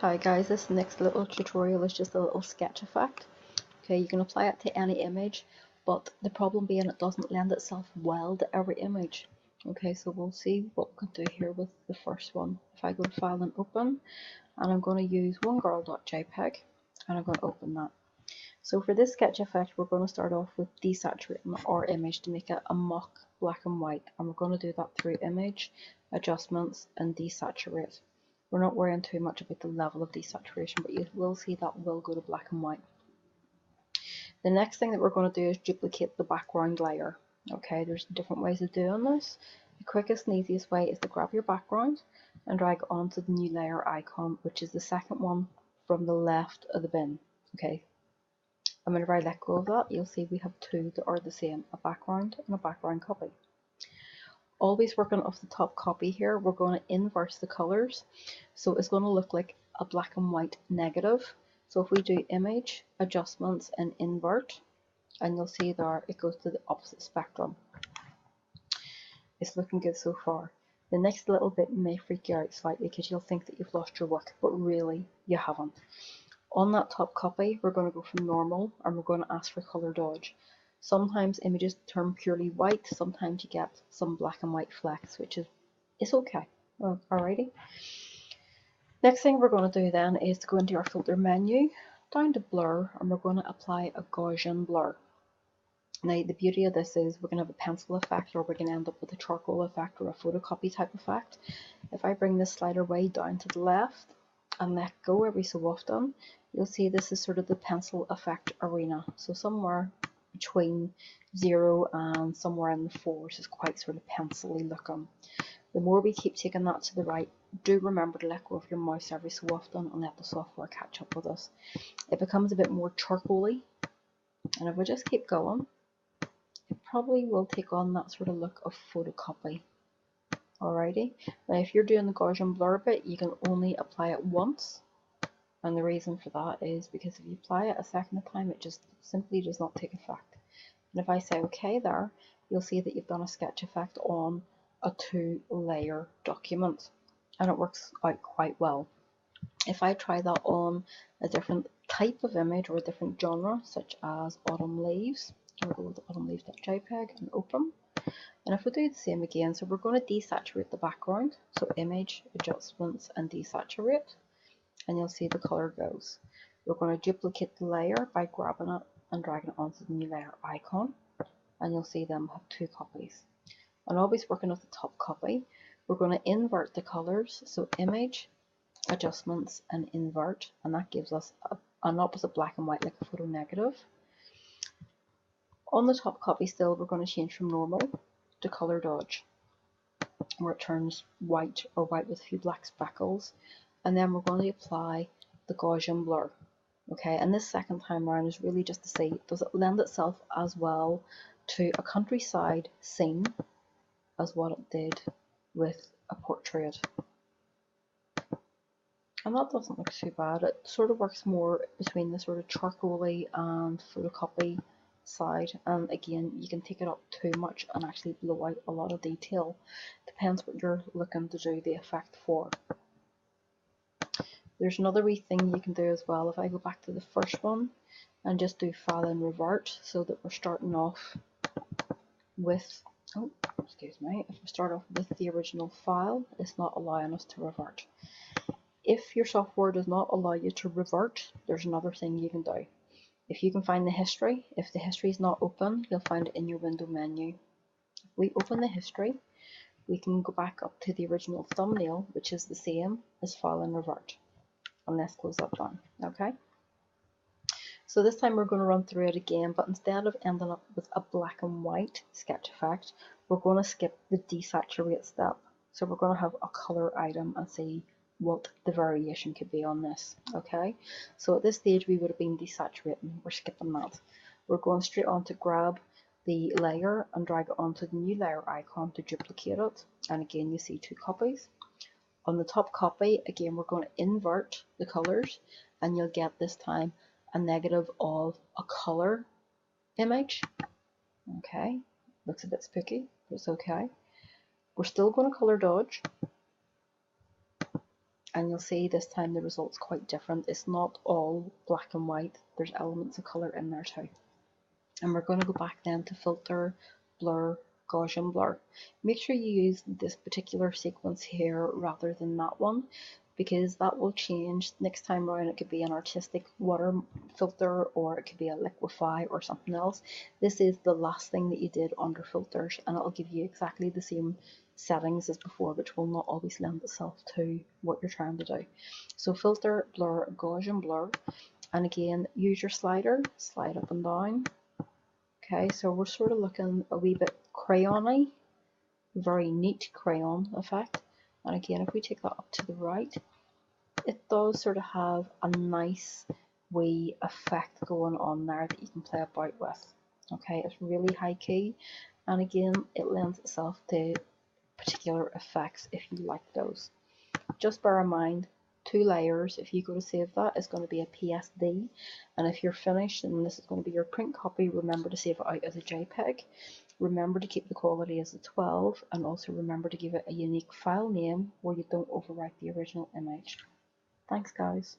Hi guys, this next little tutorial is just a little sketch effect. Okay, you can apply it to any image, but the problem being it doesn't lend itself well to every image. Okay, so we'll see what we can do here with the first one. If I go to File and Open, and I'm going to use onegirl.jpg, and I'm going to open that. So for this sketch effect, we're going to start off with desaturating our image to make it a mock black and white, and we're going to do that through Image, Adjustments, and Desaturate. We're not worrying too much about the level of desaturation, but you will see that will go to black and white. The next thing that we're going to do is duplicate the background layer. Okay, there's different ways of doing this. The quickest and easiest way is to grab your background and drag onto the new layer icon, which is the second one from the left of the bin. Okay, and whenever I let go of that, you'll see we have two that are the same, a background and a background copy. Always working off the top copy here, we're going to invert the colors, so it's going to look like a black and white negative. So if we do Image, Adjustments, and Invert, and you'll see there it goes to the opposite spectrum. It's looking good so far. The next little bit may freak you out slightly because you'll think that you've lost your work, but really you haven't. On that top copy, we're going to go from normal and we're going to ask for color dodge. Sometimes images turn purely white, sometimes you get some black and white flecks, which is okay. Alrighty. Next thing we're going to do then is to go into our filter menu, down to blur, and we're going to apply a Gaussian blur. Now the beauty of this is we're going to have a pencil effect, or we're going to end up with a charcoal effect or a photocopy type effect. If I bring this slider way down to the left and let go every so often, you'll see this is sort of the pencil effect arena. So somewhere between 0 and somewhere in the 4s is quite sort of pencil-y looking. The more we keep taking that to the right, do remember to let go of your mouse every so often and let the software catch up with us. It becomes a bit more charcoal-y, and if we just keep going, it probably will take on that sort of look of photocopy. Alrighty, now if you're doing the Gaussian blur bit, you can only apply it once, and the reason for that is because if you apply it a second time, it just simply does not take effect. And if I say OK there, you'll see that you've done a sketch effect on a 2-layer document, and it works out quite well. If I try that on a different type of image or a different genre, such as autumn leaves, we'll go with autumnleaves.jpg and open. And if we do the same again, so we're going to desaturate the background, so Image, Adjustments, and Desaturate, and you'll see the color goes. We're going to duplicate the layer by grabbing it and dragging it onto the new layer icon, and you'll see them have 2 copies. And always working with the top copy, we're going to invert the colors, so Image, Adjustments, and Invert, and that gives us an opposite black and white, like a photo negative. On the top copy still, we're going to change from normal to color dodge, where it turns white or white with a few black speckles, and then we're going to apply the Gaussian blur. Okay, and this second time around is really just to see, does it lend itself as well to a countryside scene as what it did with a portrait. And that doesn't look too bad. It sort of works more between the sort of charcoal-y and photocopy side, and again you can take it up too much and actually blow out a lot of detail. Depends what you're looking to do the effect for. There's another wee thing you can do as well. If I go back to the first one and just do File and Revert, so that we're starting off with, oh excuse me, if we start off with the original file, it's not allowing us to revert. If your software does not allow you to revert, there's another thing you can do. If you can find the history, if the history is not open, you'll find it in your window menu. If we open the history, we can go back up to the original thumbnail, which is the same as File and Revert. And let's close that down. Okay. So this time we're going to run through it again, but instead of ending up with a black and white sketch effect, we're going to skip the desaturate step. So we're going to have a color item and see what the variation could be on this. Okay, so at this stage we would have been desaturating. We're skipping that. We're going straight on to grab the layer and drag it onto the new layer icon to duplicate it. And again, you see 2 copies. On the top copy, again, we're going to invert the colors, and you'll get this time a negative of a color image. Okay, looks a bit spooky, but it's okay. We're still going to color dodge, and you'll see this time the result's quite different. It's not all black and white, there's elements of colour in there too. And we're going to go back then to filter, blur, Gaussian blur. Make sure you use this particular sequence here rather than that one, because that will change next time around. It could be an artistic water filter, or it could be a liquify or something else. This is the last thing that you did under filters, and it'll give you exactly the same settings as before, which will not always lend itself to what you're trying to do. So filter, blur, Gaussian blur, and again use your slider, slide up and down. Okay, so we're sort of looking a wee bit crayon-y, very neat crayon effect. And again, if we take that up to the right, it does sort of have a nice wee effect going on there that you can play about with. Okay, it's really high key, and again, it lends itself to particular effects if you like those. Just bear in mind, 2 layers, if you go to save that, is going to be a PSD, and if you're finished and this is going to be your print copy, remember to save it out as a JPEG. Remember to keep the quality as a 12, and also remember to give it a unique file name where you don't overwrite the original image. Thanks guys.